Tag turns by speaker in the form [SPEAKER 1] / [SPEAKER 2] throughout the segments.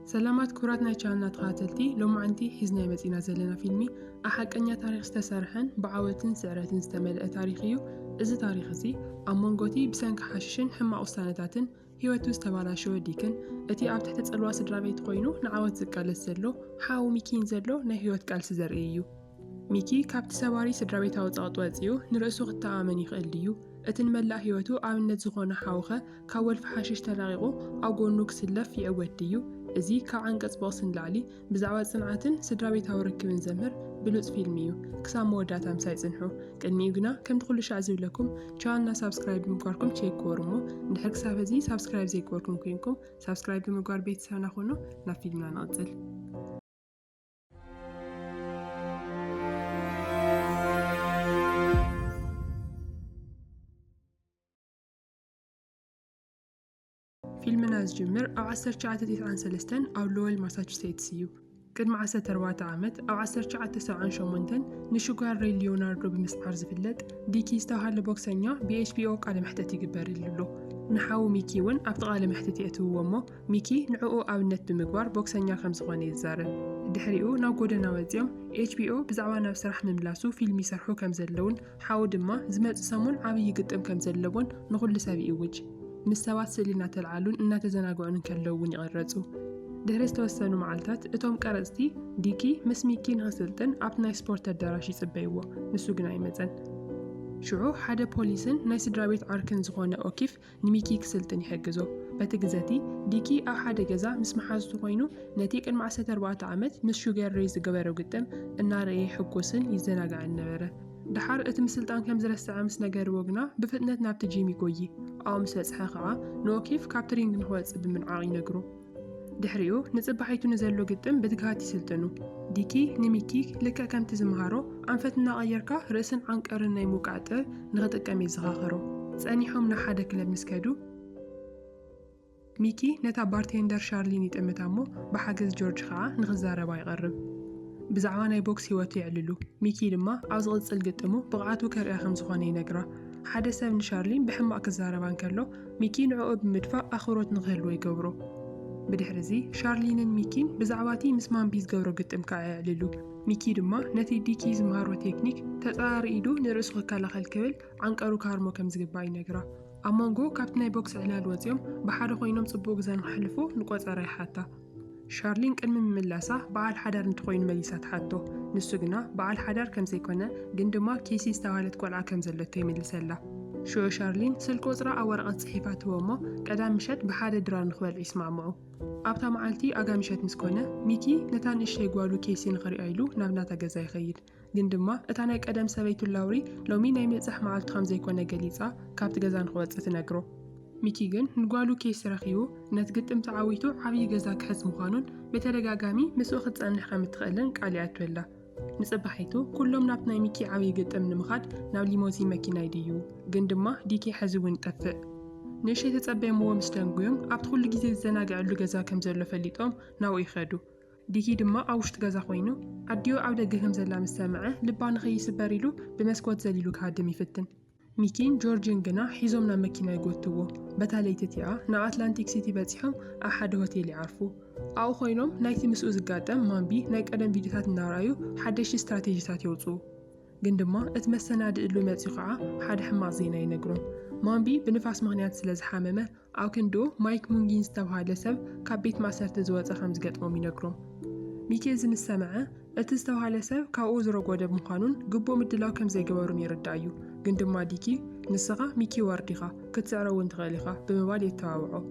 [SPEAKER 1] سلامات كورات ناي چانات خاتلتي لو معنتي حزنا مزينا زلنا فيلمي أحقنيا تاريخ استسرحن بعوتن سعراتن استملأ تاريخيو إذا تاريخ زي أمونغوتي بسانك حاششن حما أستانتاتن هيوتو استبالاشو ديكن أتي أب تحت تسألوا سدرابيت قوينو نعاوت زكالس زلو حاو ميكين زلو نهيوت كالس زرئيو ميكي كابت سواري سدرابيت هاوت واتزيو نرأسو غتا آمن يخيل ديو أتن ملا هيوتو آمنت زغونا حاوخة كاول فحاشش تلاغيغو أو قونو كسلف يأود ديو إزي كعنقص باصن لعلي بزعوات صنعاتن سدرابيتها وركبن زمر بلوز فيلميو كسام موداتا مساي صنحو كلمي قنا كم تقولوا شعزو لكم شاننا سابسكرايب بمقاركم تشيك ورمو نحرك سافزي سابسكرايب زي كوركم كينكم سابسكرايب بمقار بيت سانا خونو نا فيلمنا نازل فيلمنا زجمر أو 1993 أو لول ماساتشوستس يو قدم 14 عامت أو 1998 نشوغار ري ليوناردو بمسمار زفلت ديكي استوهر بوكسانيا بي اتش بي او قال محتتي قبر اللولو نحاو ميكي ون أبطغال محتتي أتوه ومو ميكي نعقو أو النت بمقبار بوكسانيا 5 غواني الزارن دحريقو ناو قودنا وزيوم اتش بي او بزعوانا بسرح مملاسو فيلم يسرحو كم زلون حاو دما زمت سامون عبي قدم كم زلون نقول لسابي اوج مستوات سلينا تلعلون إنها تزناقعون كاللون يغرزو دهرس توسنو معالتات اتوم كارزتي ديكي مسميكي نغسلتن ابناي سبورت الدراشي صبيوه نسوقنا يمزن شعو حدا بوليسن نايس درابيت عركن زغونا اوكيف نميكي كسلتن يحجزو باتقزاتي ديكي او حدا جزا مسمحازتو قوينو نتيك المعسة 4 عامت مس شوغر ريز قبرو قدام النار اي حقوسن يزناقع النبرة دحار اتم سلطان كم زرس عامس نجار وقنا بفتنة نابت جيمي قوي او مسلس حاقعا نو كيف كابترينج نحوات من عاقي نقرو دحريو نصبحيتو نزلو قدام بدقهاتي سلطنو ديكي نميكي لكا كم تزمهارو عنفتنا غيركا رأسن عنك أرناي موقعته نغتك أمي زغاخرو سأنيحو من حدا كلاب مسكادو ميكي نتا بارتيندر شارلين يتأمتامو بحاجز جورج خاعة نغزارة بايغرب بزعواناي بوكس هواتو يعللو ميكي لما عوزغل تسلقتمو بغعاتو كرئا خمزخواني نقرا حدا سابن شارلين بحماق الزاربان كالو ميكي نعقو بمدفع أخروت نغهلو يقورو بدحرزي شارلين ميكين بزعواتي مسمان بيز قورو قدم كاعللو ميكي دما نتي ديكي زمهارو تكنيك تتعار إيدو نرسخ كالاخ الكبل عنقارو كارمو كم زقباي نقرا أمانغو كابتناي بوكس علال وزيوم بحادو خوينوم صبوك زان حلفو نقوز رايحاتا شارلين كان من ملاسة بعال حدار نتخوين مليسات حاتو نسوقنا بعال حدار كم زيكونا قندما كيسي استوالت قولعا كم زلتو يملسلا شو شارلين سلكو زرا أو ورقة صحيفات ومو قدام مشت بحادة درار نخوال يسمع معو أبتا معالتي أقا مشت مسكونا ميكي نتان إشي قوالو كيسي نخري أيلو نابناتا قزاي خير قندما اتانايك قدام سبيتو اللاوري لو مين يمزح معالت خام زيكونا قليصة كابت قزان خوات ستنقرو ميكيغن نقالو كيس رخيو نتقدم تعاويتو عبي جزا كحز مخانون بترقاقامي مسو ختصان خام تخلن قاليات ولا نصبحيتو كلهم نابنا ميكي عبي قدم نمخاد ناو ليموزين ماكينا يديو قندما ديكي حزوين طفق نشي تتصبي مو مستنقويم ابتخل جيزي الزناقع اللو جزا كم زلو فليتهم ناو يخادو ديكي دما اوشت جزا خوينو عديو عودة جهم زلا مستمعه لبان خي سباريلو بمسكوت زليلو كهادم يفتن ميكين جورجين جنا حيزومنا مكينة يقوتوه بتاليتتيا نا أتلانتيك سيتي باتيهم أحد هوتيل يعرفو أو خوينهم نايتي مسؤوز قادم مانبي نايك أدم فيديوهات نارايو حدش استراتيجيات يوصو قندما اتمسنا دقلو ماتيقعا حد حما زينا ينقرون مانبي بنفاس مغنيات سلز حاممة أو كندو مايك مونجين ستوها لسب كابيت ما سرت زوات خمس قطمو ينقرون ميكي زم السمعة اتستوها لسب كاو زرو قودب مقانون قبو مدلاو كم زي قبارو ميردايو قندما ديكي نسخة ميكي وارديخة كتسعرو وانتغاليخة بموال يتواوعو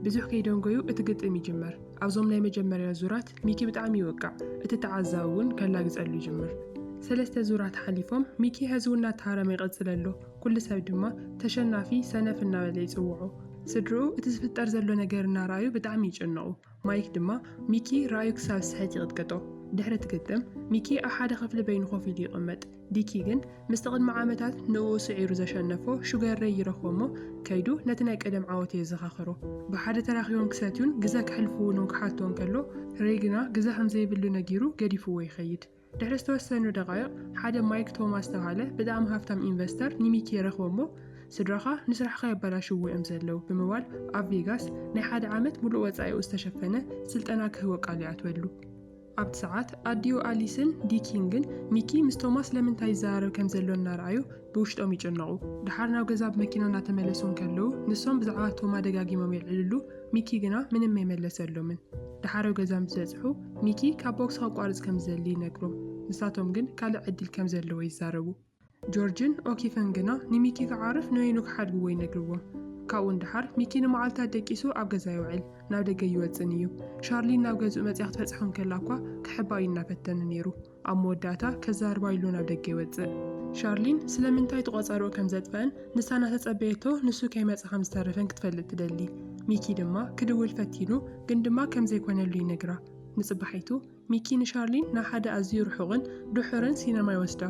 [SPEAKER 1] بزوح كيدونغويو اتقطم يجمر أوزوم لاي مجمر زورات ميكي بتعام يوقع اتتعزاون كان لاقز قلو يجمر 3 زورات حليفهم ميكي هزونا تهارم يغزللو كل سبب دما تشنافي سنة النوالي يصوعو سدرو اتسفتر زلو نقرنا رايو بتعام يجنعو مايك دما ميكي رايو كساب سحيتي غدقتو دحرة تقدم ميكي أحد خفل بين خوفي دي قمت ديكيغن مستقد معامتات نو سعيرو زشنفو شوغر ري يرخومو كيدو نتناك قدم عاوتي يزخاخرو بحادة تراخيون كساتيون قزاك حلفو نونك حالتون كالو ريقنا قزاهم زي بلو نقيرو قديفو ويخيد دحرة توسنو دقايق حدا مايك توماس توهاله بدأم هافتام إنفستر نميكي يرخومو ስድራኻ ንስራሕኻ የበላሽዎ እዮም ዘለዉ ብምባል ኣብ ቬጋስ ናይ ሓደ ዓመት ሙሉእ ወጻኢኡ ዝተሸፈነ ስልጠና ክህቦ ቃል ይኣትወሉ። ኣብቲ ሰዓት ኣዲዮ ኣሊስን ዲኪንግን ሚኪ ምስ ቶማስ ለምንታይ ይዘራረብ ከም ዘሎ እናረኣዩ ብውሽጦም ይጭነቑ። ድሓር ናብ ገዛ ብመኪና እናተመለሱ ከለዉ ንሶም ብዛዕባ ቶማ ደጋጊሞም ይዕልሉ፣ ሚኪ ግና ምንም ኣይመለሰሎምን። ድሓር ገዛ ምስ በጽሑ ሚኪ ካብ ቦክስ ከቋርጽ ከም ዘድሊ ይነግሮም። ንሳቶም ግን ካልእ ዕድል ከም ዘለዎ ይዛረቡ። ጆርጅን ኦኪፍን ግና ንሚኪ ክዓርፍ ንወይኑ ክሓድግዎ ይነግርዎም። ካብኡ እንድሓር ሚኪ ንመዓልታት ደቂሱ ኣብ ገዛ ይውዕል፣ ናብ ደገ ይወፅን እዩ። ሻርሊን ናብ ገዝኡ መጽያ ክትበጽሖም ከላ እኳ ክሕባእ እናፈተነ ነይሩ። ኣብ መወዳእታ ከዛርባ ኢሉ ናብ ደገ ይወፅእ። ሻርሊን ስለምንታይ ተቆጻርኦ ከም ዘጥፈአን ንሳ እናተጸበየቶ ንሱ ከይመጽእ ከም ዝተረፈን ክትፈልጥ ትደሊ። ሚኪ ድማ ክድውል ፈቲኑ ግን ድማ ከም ዘይኮነሉ ይነግራ። ንጽባሒቱ ሚኪ ንሻርሊን ናብ ሓደ ኣዝዩ ርሑቕን ድሑርን ሲነማ ይወስዳ።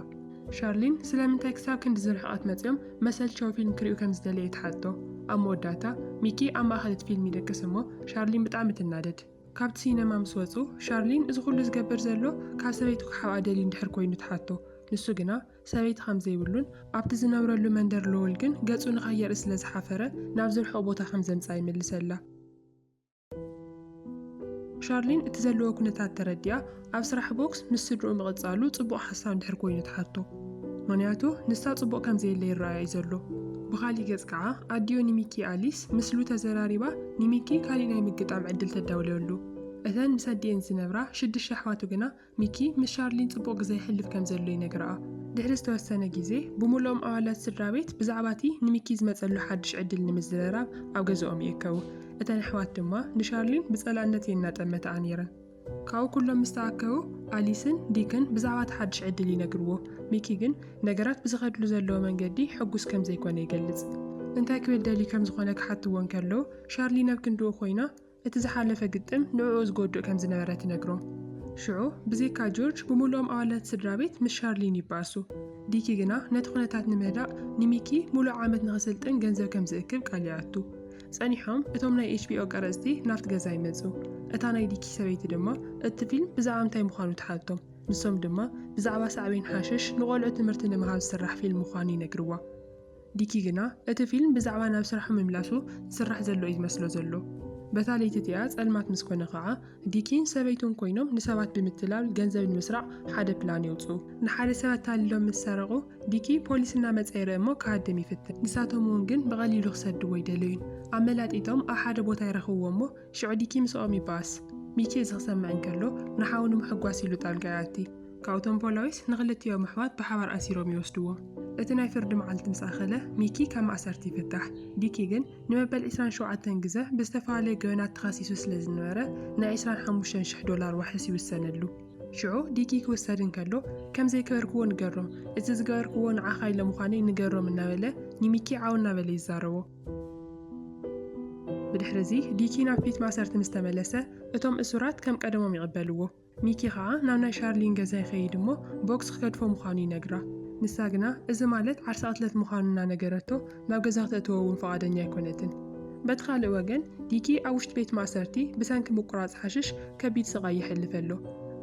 [SPEAKER 1] ሻርሊን ስለምንታይ ክሳብ ክንዲ ዝርሕቐት መጽዮም መሰልቸዊ ፊልም ክሪኡ ከም ዝደለየ ትሓቶ። ኣብ መወዳእታ ሚኪ ኣብ ማእኸል ፊልም ይደቅስ እሞ ሻርሊን ብጣዕሚ ትናደድ። ካብቲ ሲነማ ምስ ወፁ ሻርሊን እዚ ኩሉ ዝገብር ዘሎ ካብ ሰበይቱ ክሓብኣ ደልዩ እንድሕር ኮይኑ ትሓቶ። ንሱ ግና ሰበይቲ ከም ዘይብሉን ኣብቲ ዝነብረሉ መንደር ለወል ግን ገጹ ንኸየርኢ ስለ ዝሓፈረ ናብ ዝርሕቕ ቦታ ከም ዘምጻ ይምልሰላ። ሻርሊን እቲ ዘለዎ ኩነታት ተረዲኣ ኣብ ስራሕ ቦክስ ምስ ስድርኡ ምቕጻሉ ጽቡቕ ሓሳብ እንድሕር ኮይኑ ትሓቶ። ምክንያቱ ንሳ ጽቡቕ ከም ዘየለ ይረኣያ እዩ ዘሎ። ብኻሊእ ገጽ ከዓ ኣዲዮ ንሚኪ ኣሊስ ምስሉ ተዘራሪባ ንሚኪ ካሊእ ናይ ምግጣም ዕድል ተዳውለሉ። እተን ምስ ኣዲአን ዝነብራ 6 ኣሕዋቱ ግና ሚኪ ምስ ሻርሊን ጽቡቕ ግዜ ይሕልፍ ከም ዘሎ ይነግረኣ። ድሕሪ ዝተወሰነ ግዜ ብምልኦም ኣባላት ስድራ ቤት ብዛዕባ እቲ ንሚኪ ዝመጸሉ ሓድሽ ዕድል ንምዝርራብ ኣብ ገዝኦም ይእከቡ። እተን ኣሕዋት ድማ ንሻርሊን ብጸላእነት የናጠመታ ነይረን። ካብኡ ኩሎም ምስ ተኣከቡ ኣሊስን ዲክን ብዛዕባ እቲ ሓድሽ ዕድል ይነግርዎ። ሚኪ ግን ነገራት ብዝኸድሉ ዘለዎ መንገዲ ሕጉስ ከም ዘይኮነ ይገልጽ። እንታይ ክብል ደልዩ ከም ዝኾነ ክሓትዎን ከለዉ ሻርሊን ኣብ ክንድኡ ኮይና እቲ ዝሓለፈ ግጥም ንዕኡ ዝጎድእ ከም ዝነበረ ትነግሮም። ሽዑ ብዘይካ ጆርጅ ብምልኦም ኣባላት ስድራ ቤት ምስ ሻርሊን ይባእሱ። ዲኪ ግና ነቲ ኩነታት ንምህዳእ ንሚኪ ሙሉእ ዓመት ንኽስልጥን ገንዘብ ከም ዝእክብ ቃል ይኣቱ። ጸኒሖም እቶም ናይ HBO ቀረጽቲ ናብቲ ገዛ ይመጹ። እታ ናይ ዲኪ ሰበይቲ ድማ እቲ ፊልም ብዛዕባ እንታይ ምዃኑ ትሓቶም። ንሶም ድማ ብዛዕባ ሳዕቤን ሓሽሽ ንቖልዑ ትምህርቲ ንምሃብ ዝስራሕ ፊልም ምዃኑ ይነግርዋ። ዲኪ ግና እቲ ፊልም ብዛዕባ ናብ ስራሑ ምምላሱ ዝስራሕ ዘሎ እዩ ዝመስሎ ዘሎ። በታ ለይቲ እቲኣ ጸልማት ምስ ኮነ ከዓ ዲኪን ሰበይቱን ኮይኖም ንሰባት ብምትላል ገንዘብ ንምስራቅ ሓደ ፕላን ይውፅኡ። ንሓደ ሰብ ኣታሊሎም ምስ ሰረቑ ዲኪ ፖሊስ እናመፀ ይርአ እሞ ከሃድም ይፍትን። ንሳቶም እውን ግን ብቐሊሉ ክሰድዎ ይደልዩን። ኣብ መላጢቶም ኣብ ሓደ ቦታ ይረኽብዎ እሞ ሽዑ ዲኪ ምስኦም ይባስ። ሚኪ እዚ ክሰምዕ እንከሎ ንሓው ንምሕጓስ ኢሉ ጣልቃ ይኣቲ። ካብቶም ፖላዊስ ንኽልቲኦም ኣሕዋት ብሓባር ኣሲሮም ይወስድዎም። እቲ ናይ ፍርዲ መዓልቲ ምስ ኣኸለ ሚኪ ካብ ማእሰርቲ ይፍታሕ። ዲኪ ግን ንመበል 27 ግዜ ብዝተፈላለየ ገበናት ተኸሲሱ ስለ ዝነበረ ናይ $25,000 ዋሕስ ይውሰነሉ። ሽዑ ዲኪ ክውሰድ እንከሎ ከም ዘይገበርክዎ ንገሮም፣ እቲ ዝገበርክዎ ንዓኻ ኢለ ምዃነይ ንገሮም እናበለ ንሚኪ ዓው እናበለ ይዛረቦ። ብድሕሪ እዚ ዲኪ ናብ ፊት ማእሰርቲ ምስ ተመለሰ እቶም እሱራት ከም ቀደሞም ይቕበልዎ። ሚኪ ከዓ ናብ ናይ ሻርሊን ገዛ ይኸይድ እሞ ቦክስ ክከድፎ ምዃኑ ይነግራ። ንሳ ግና እዚ ማለት ዓርሲ ቅትለት ምዃኑና ነገረቶ ናብ ገዛ ክትእትዎ እውን ፈቓደኛ ኣይኮነትን። በቲ ካልእ ወገን ዲኪ ኣብ ውሽጢ ቤት ማእሰርቲ ብሰንኪ ምቁራፅ ሓሽሽ ከቢድ ስቓይ ይሕልፍ ኣሎ።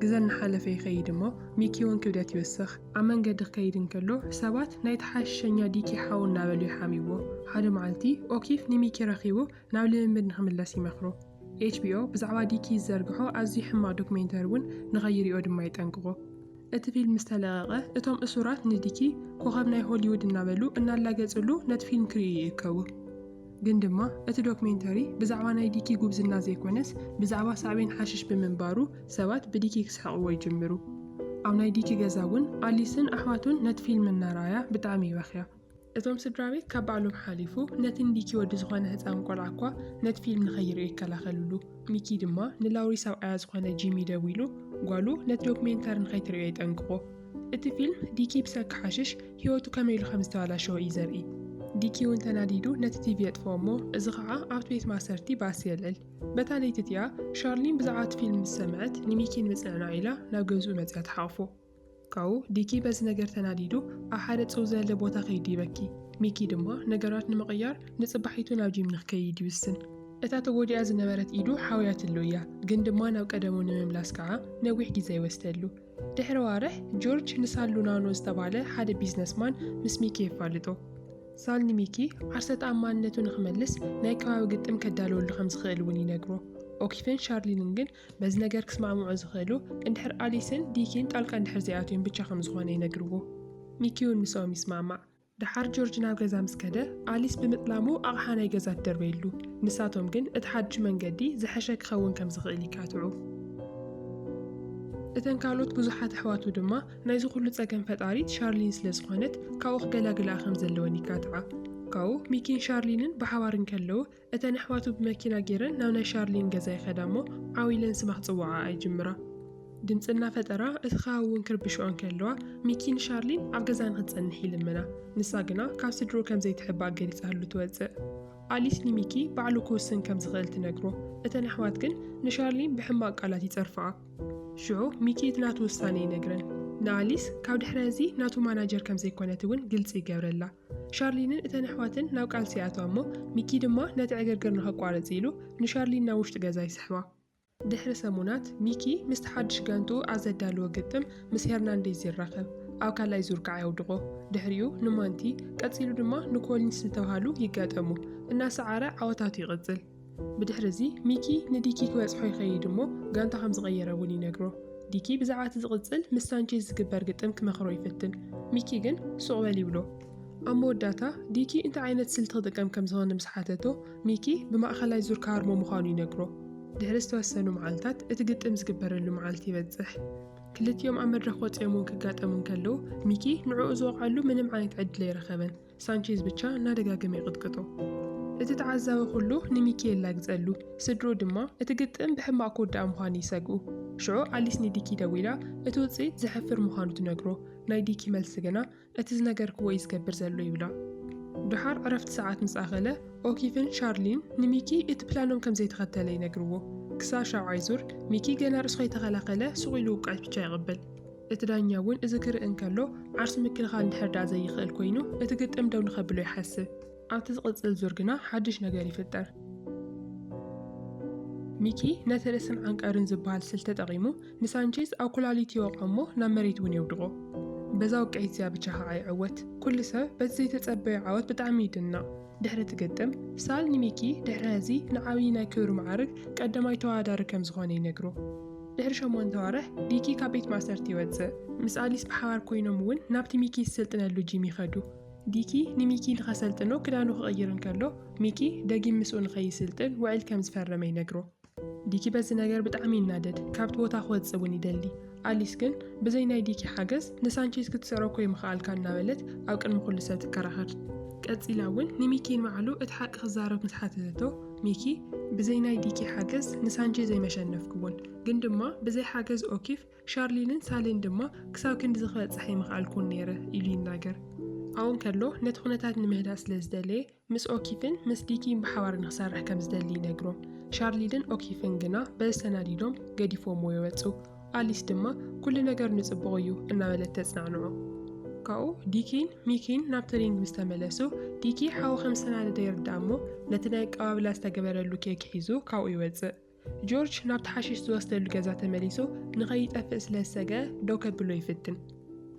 [SPEAKER 1] ግዜ እናሓለፈ ይኸይድ እሞ ሚኪ እውን ክብደት ይወስኽ። ኣብ መንገዲ ክከይድ እንከሎ ሰባት ናይ ተሓሽሸኛ ዲኪ ሓው እናበሉ ይሓሚዎ። ሓደ መዓልቲ ኦኪፍ ንሚኪ ረኺቡ ናብ ልምምድ ንኽምለስ ይመኽሮ። HBO ብዛዕባ ዲኪ ዝዘርግሖ ኣዝዩ ሕማቕ ዶክሜንተሪ እውን ንኸይሪኦ ድማ ይጠንቅቖ። እቲ ፊልም ዝተለቐቐ እቶም እሱራት ንዲኪ ኮኸብ ናይ ሆሊውድ እናበሉ እናላገጽሉ ነቲ ፊልም ክሪኡ ይእከቡ። ግን ድማ እቲ ዶክሜንተሪ ብዛዕባ ናይ ዲኪ ጉብዝና ዘይኮነስ ብዛዕባ ሳዕቤን ሓሽሽ ብምንባሩ ሰባት ብዲኪ ክስሕቕዎ ይጅምሩ። ኣብ ናይ ዲኪ ገዛ እውን ኣሊስን ኣሕዋቱን ነቲ ፊልም እናረኣያ ብጣዕሚ ይበኽያ። እቶም ስድራ ቤት ካብ ባዕሎም ሓሊፉ ነቲ ንዲኪ ወዲ ዝኾነ ህፃን ቆልዓ እኳ ነቲ ፊልም ንኸይሪኦ ይከላኸልሉ። ሚኪ ድማ ንላውሪ ሰብኣያ ዝኾነ ጂሚ ደዊሉ ጓሉ ነቲ ዶክሜንተሪ ንኸይትሪኦ ይጠንቅቖ። እቲ ፊልም ዲኪ ብሰንኪ ሓሽሽ ህይወቱ ከመይ ኢሉ ከም ዝተበላሸወ እዩ ዘርኢ። ዲኪ እውን ተናዲዱ ነቲ ቲቪ የጥፎ እሞ እዚ ከዓ ኣብቲ ቤት ማእሰርቲ ባስ የልዕል። በታ ለይቲ እቲኣ ሻርሊን ብዛዕባ እቲ ፊልም ምስ ሰምዐት ንሚኪ ንምፅዕናዕ ኢላ ናብ ገዝኡ መፅያ ትሓቕፎ። ካብኡ ዲኪ በዚ ነገር ተናዲዱ ኣብ ሓደ ፅው ዝበለ ቦታ ከይዱ ይበኪ። ሚኪ ድማ ነገራት ንምቕያር ንፅባሒቱ ናብ ጂም ንኽከይድ ይውስን። እታ ተጎዲኣ ዝነበረት ኢዱ ሓውያትሉ እያ፣ ግን ድማ ናብ ቀደሙ ንምምላስ ከዓ ነዊሕ ግዜ ይወስደሉ። ድሕሪ ዋርሕ ጆርጅ ንሳሉ ናኖ ዝተባለ ሓደ ቢዝነስማን ምስ ሚኪ የፋልጦ። ሳል ንሚኪ ዓርሰ ተኣማንነቱ ንኽመልስ ናይ ከባቢ ግጥም ከዳልወሉ ከም ዝኽእል እውን ይነግሮ። ኦኪፍን ሻርሊንን ግን በዚ ነገር ክስማዕምዑ ዝኽእሉ እንድሕር ኣሊስን ዲኪን ጣልቃ እንድሕር ዘይኣትዮም ብቻ ከም ዝኾነ ይነግርዎ። ሚኪ እውን ምስኦም ይስማዕማዕ። ድሓር ጆርጅ ናብ ገዛ ምስ ከደ ኣሊስ ብምጥላሙ ኣቕሓ ናይ ገዛ ትደርበየሉ፣ ንሳቶም ግን እቲ ሓድሽ መንገዲ ዝሐሸ ክኸውን ከም ዝኽእል ይካትዑ። እተን ካልኦት ብዙሓት ኣሕዋቱ ድማ ናይዚ ኩሉ ፀገም ፈጣሪት ሻርሊን ስለ ዝኾነት ካብኡ ክገላግላ ከም ዘለወን ይካትዓ። ካብኡ ሚኪን ሻርሊንን ብሓባር እንከለዉ እተን ኣሕዋቱ ብመኪና ገይረን ናብ ናይ ሻርሊን ገዛ ይኸዳ እሞ ዓዊለን ስማ ክፅውዓ ኣይጅምራ። ድምፅና ፈጠራ እቲ ከባቢ እውን ክርብሽዖን ከለዋ ሚኪን ሻርሊን ኣብ ገዛ ንክትፀንሕ ይልምና። ንሳ ግና ካብ ስድሮ ከም ዘይትሕባእ ገሊፃሉ ትወፅእ። ኣሊስ ንሚኪ ባዕሉ ክውስን ከም ዝኽእል ትነግሮ። እተን ኣሕዋት ግን ንሻርሊን ብሕማቅ ቃላት ይፀርፍዓ። ሽዑ ሚኪ እቲ ናቱ ውሳነ ይነግረን። ንኣሊስ ካብ ድሕሪ እዚ ናቱ ማናጀር ከም ዘይኮነት እውን ግልፂ ይገብረላ። ሻርሊንን እተን ኣሕዋትን ናብ ቃልሲ ኣትዋ እሞ ሚኪ ድማ ነቲ ዕግርግር ንኸቋረፅ ኢሉ ንሻርሊን ናብ ውሽጢ ገዛ ይስሕባ። ድሕሪ ሰሙናት ሚኪ ምስቲ ሓድሽ ጋንቱ ኣብ ዘዳልዎ ግጥም ምስ ሄርናንዴዝ ይራኸብ። ኣብ ካልኣይ ዙር ከዓ የውድቆ። ድሕሪኡ ንሞንቲ ቀፂሉ ድማ ንኮሊንስ ዝተባሃሉ ይጋጠሙ። እናሰዓረ ዓወታቱ ይቕፅል። ብድሕሪ እዚ ሚኪ ንዲኪ ክበፅሖ ይኸይድ እሞ ጋንታ ከም ዝቐየረ እውን ይነግሮ። ዲኪ ብዛዕባ እቲ ዝቕፅል ምስ ሳንቼዝ ዝግበር ግጥም ክመኽሮ ይፍትን። ሚኪ ግን ሱቕ በል ይብሎ። ኣብ መወዳእታ ዲኪ እንታይ ዓይነት ስልቲ ክጥቀም ከም ዝኾነ ምስ ሓተቶ ሚኪ ብማእኸላይ ዙር ካርሞ ምዃኑ ይነግሮ። ድሕሪ ዝተወሰኑ መዓልትታት እቲ ግጥም ዝግበረሉ መዓልቲ ይበፅሕ። ክልቲኦም ኣብ መድረኽ ወፂኦም እውን ክጋጠሙ እንከለዉ ሚኪ ንዕኡ ዝወቕዐሉ ምንም ዓይነት ዕድል ኣይረኸበን። ሳንቼዝ ብቻ እናደጋገመ ይቕጥቅጦ። እቲ ተዓዛቢ ኩሉ ንሚኪ የላግፀሉ፣ ስድሮ ድማ እቲ ግጥም ብሕማቅ ክውዳእ ምዃኑ ይሰግኡ። ሽዑ ኣሊስ ንዲኪ ደው ኢላ እቲ ውፅኢት ዘሕፍር ምዃኑ ትነግሮ። ናይ ዲኪ መልሲ ግና እቲ ዝነገርክዎ እዩ ዝገብር ዘሎ ይብላ። ድሓር ዕረፍቲ ሰዓት ምስ ኣኸለ ኦኪፍን ሻርሊን ንሚኪ እቲ ፕላኖም ከም ዘይተኸተለ ይነግርዎ። ክሳብ 7ይ ዙር ሚኪ ገና ርእሱ ከይተኸላኸለ ሱቕ ኢሉ ውቃዕት ብቻ ይቕብል። እቲ ዳኛ እውን እዚ ክርኢ እንከሎ ዓርሲ ምክልኻል እንድሕር ዳ ዘይኽእል ኮይኑ እቲ ግጥም ደው ንኸብሎ ይሓስብ። ኣብቲ ዝቕፅል ዙር ግና ሓድሽ ነገር ይፍጠር። ሚኪ ነቲ ርእስን ዓንቀርን ዝበሃል ስልቲ ተጠቒሙ ንሳንቼዝ ኣብ ኩላሊት ይወቕዖ እሞ ናብ መሬት እውን የውድቆ። በዛ ውቅዒት እዚኣ ብቻ ከዓ ይዕወት። ኩሉ ሰብ በቲ ዘይተፀበየ ዓወት ብጣዕሚ ይድናቕ። ድሕሪ እቲ ግጥም ሳል ንሚኪ ድሕሪ እዚ ንዓብዪ ናይ ክብሪ ማዕርግ ቀዳማይ ተወዳዳሪ ከም ዝኾነ ይነግሮ። ድሕሪ 8 ወርሕ ዲኪ ካብ ቤት ማእሰርቲ ይወፅእ። ምስ ኣሊስ ብሓባር ኮይኖም እውን ናብቲ ሚኪ ዝስልጥነሉ ጂም ይኸዱ። ዲኪ ንሚኪ ንኸሰልጥኖ ክዳኑ ክቕይር እንከሎ ሚኪ ደጊም ምስኡ ንኸይስልጥን ውዕል ከም ዝፈረመ ይነግሮ። ዲኪ በዚ ነገር ብጣዕሚ ይናደድ፣ ካብቲ ቦታ ክወፅእ እውን ይደሊ። ኣሊስ ግን ብዘይ ናይ ዲኪ ሓገዝ ንሳንቼዝ ክትሰረኮ ይምኽኣልካ እናበለት ኣብ ቅድሚ ኩሉ ሰብ ትከራኸር። ቀፂላ እውን ንሚኪ ንባዕሉ እቲ ሓቂ ክዛረብ ምስ ሓተተቶ ሚኪ ብዘይ ናይ ዲኪ ሓገዝ ንሳንቼዝ ዘይመሸነፍክውን፣ ግን ድማ ብዘይ ሓገዝ ኦኪፍ ሻርሊንን ሳልን ድማ ክሳብ ክንዲ ዝኽበፅሕ ይምኽኣልኩን ነይረ ኢሉ ይናገር። ኣብኡ ከሎ ነቲ ኩነታት ንምህዳእ ስለ ዝደለየ ምስ ኦኪፍን ምስ ዲኪን ብሓባር ንክሰርሕ ከም ዝደሊ ይነግሮም። ሻርሊንን ኦኪፍን ግና በዝተናዲዶም ገዲፎሞ ይወፁ። ኣሊስ ድማ ኩሉ ነገር ንፅቡቕ እዩ እናበለት ተፅናዕንዖ። ካብኡ ዲኪን ሚኪን ናብ ትሬኒንግ ምስ ተመለሱ ዲኪ ሓዊ ከም ዝተናደደ ይርዳእ እሞ ነቲ ናይ ቀባብላ ዝተገበረሉ ኬክ ሒዙ ካብኡ ይወፅእ። ጆርጅ ናብቲ ሓሺሽ ዝወስደሉ ገዛ ተመሊሱ ንኸይጠፍእ ስለ ዝሰግአ ደው ከብሎ ይፍትን።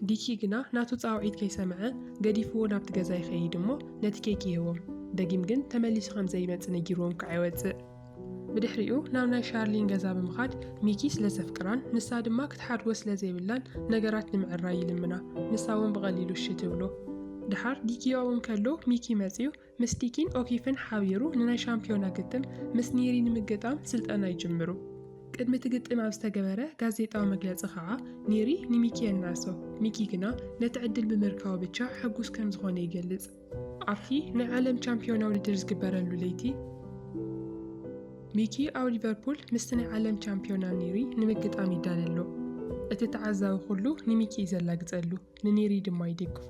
[SPEAKER 1] ዲኪ ግና ናቱ ፃውዒት ከይሰምዐ ገዲፍዎ ናብቲ ገዛ ይኸይድ እሞ ነቲ ኬክ ይህቦም። ደጊም ግን ተመሊሱ ከም ዘይመፅእ ነጊርዎም ከዓ ይወፅእ። ብድሕሪኡ ናብ ናይ ሻርሊን ገዛ ብምኻድ ሚኪ ስለ ዘፍቅራን ንሳ ድማ ክትሓድዎ ስለ ዘይብላን ነገራት ንምዕራይ ይልምና። ንሳ እውን ብቐሊሉ እሺ ትብሎ። ድሓር ዲኪ ኣብኡ እንከሎ ሚኪ መፂኡ ምስ ዲኪን ኦኪፍን ሓቢሩ ንናይ ሻምፒዮና ግጥም ምስ ኒሪ ንምግጣም ስልጠና ይጅምሩ። ቅድሚ እቲ ግጥም ኣብ ዝተገበረ ጋዜጣዊ መግለፂ ከዓ ኒሪ ንሚኪ የናሶ። ሚኪ ግና ነቲ ዕድል ብምርካቡ ብቻ ሕጉስ ከም ዝኾነ ይገልጽ። ኣብቲ ናይ ዓለም ቻምፒዮና ውድድር ዝግበረሉ ለይቲ ሚኪ ኣብ ሊቨርፑል ምስቲ ናይ ዓለም ቻምፒዮና ኒሪ ንምግጣም ይዳለሎ። እቲ ተዓዛቢ ኩሉ ንሚኪ ዘላግፀሉ፣ ንኒሪ ድማ ይደግፎ።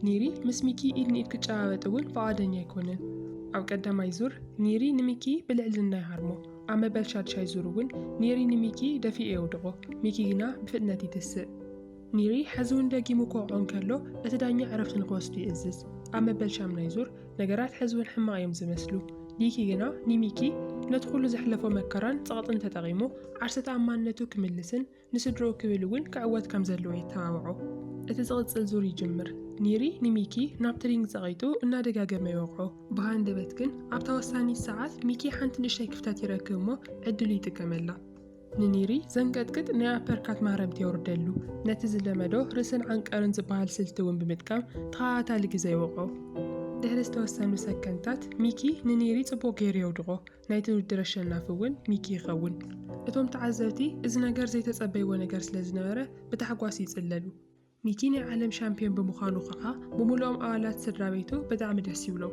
[SPEAKER 1] ኒሪ ምስ ሚኪ ኢድ ንኢድ ክጨባበጥ እውን ፈቃደኛ ኣይኮነን። ኣብ ቀዳማይ ዙር ኒሪ ንሚኪ ብልዕልና ይሃርሞ። ኣብ መበል 6ይ ዙር እውን ኒሪ ንሚኪ ደፊኡ የውድቆ። ሚኪ ግና ብፍጥነት ይትስእ። ኒሪ ሕዚ እውን ደጊሙ ክወቅዖ እንከሎ እቲ ዳኛ ዕረፍቲ ንክወስዱ ይእዝዝ። ኣብ መበል 8ይ ዙር ነገራት ሕዚ እውን ሕማቕ እዮም ዝመስሉ። ዲኪ ግና ንሚኪ ነቲ ኩሉ ዘሕለፎ መከራን ፀቕጥን ተጠቒሙ ዓርሰ ተኣማንነቱ ክምልስን ንስድሮ ክብል እውን ክዕወት ከም ዘለዎ የተባብዖ። እቲ ዝቕጽል ዙር ይጅምር። ኒሪ ንሚኪ ናብ ትሪንግ ዘቒጡ እናደጋገመ ይወቕዖ። ብሃንደበት ግን ኣብ ተወሳኒት ሰዓት ሚኪ ሓንቲ ንእሽተይ ክፍተት ይረክብ እሞ ዕድሉ ይጥቀመላ። ንኒሪ ዘንቀጥቅጥ ናይ ኣፐርካት ማህረምቲ የወርደሉ። ነቲ ዝለመዶ ርእስን ዓንቀርን ዝበሃል ስልቲ እውን ብምጥቃም ተኸታታሊ ግዜ ይወቕዖ። ድሕሪ ዝተወሰኑ ሰከንድታት ሚኪ ንኒሪ ጽቡቕ ገይሩ የውድቖ። ናይቲ ውድድር ኣሸናፊ እውን ሚኪ ይኸውን። እቶም ተዓዘብቲ እዚ ነገር ዘይተጸበይዎ ነገር ስለ ዝነበረ ብታሕጓስ ይጽለሉ። ሚኪ ናይ ዓለም ሻምፒዮን ብምዃኑ ከዓ ብምሉኦም ኣባላት ስድራ ቤቱ ብጣዕሚ ደስ ይብሎ።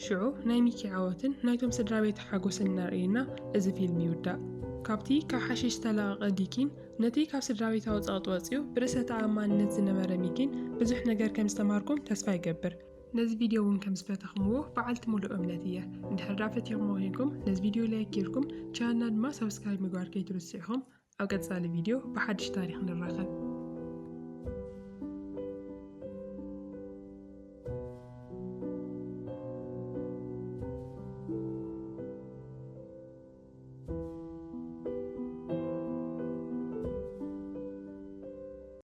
[SPEAKER 1] ሽዑ ናይ ሚኪ ዓወትን ናይቶም ስድራ ቤት ሓጎስን እናርአየና እዚ ፊልም ይውዳእ። ካብቲ ካብ ሓሽሽ ዝተለቐቐ ዲኪን ነቲ ካብ ስድራ ቤታዊ ጸቕጥ ወፂኡ ብርእሰ ተኣማንነት ዝነበረ ሚኪን ብዙሕ ነገር ከም ዝተማሃርኩም ተስፋ ይገብር። ነዚ ቪድዮ እውን ከም ዝፈተኽምዎ በዓልቲ ሙሉእ እምነት እየ። እንድሕር ዳ ፈቲኹምዎ ኮይንኩም ነዚ ቪድዮ ላይክ ጌርኩም ቻናልና ድማ ሰብስክራይብ ምግባር ከይትርስዑ ኢኹም። ኣብ ቀጻሊ ቪድዮ ብሓድሽ ታሪኽ ንራኸብ።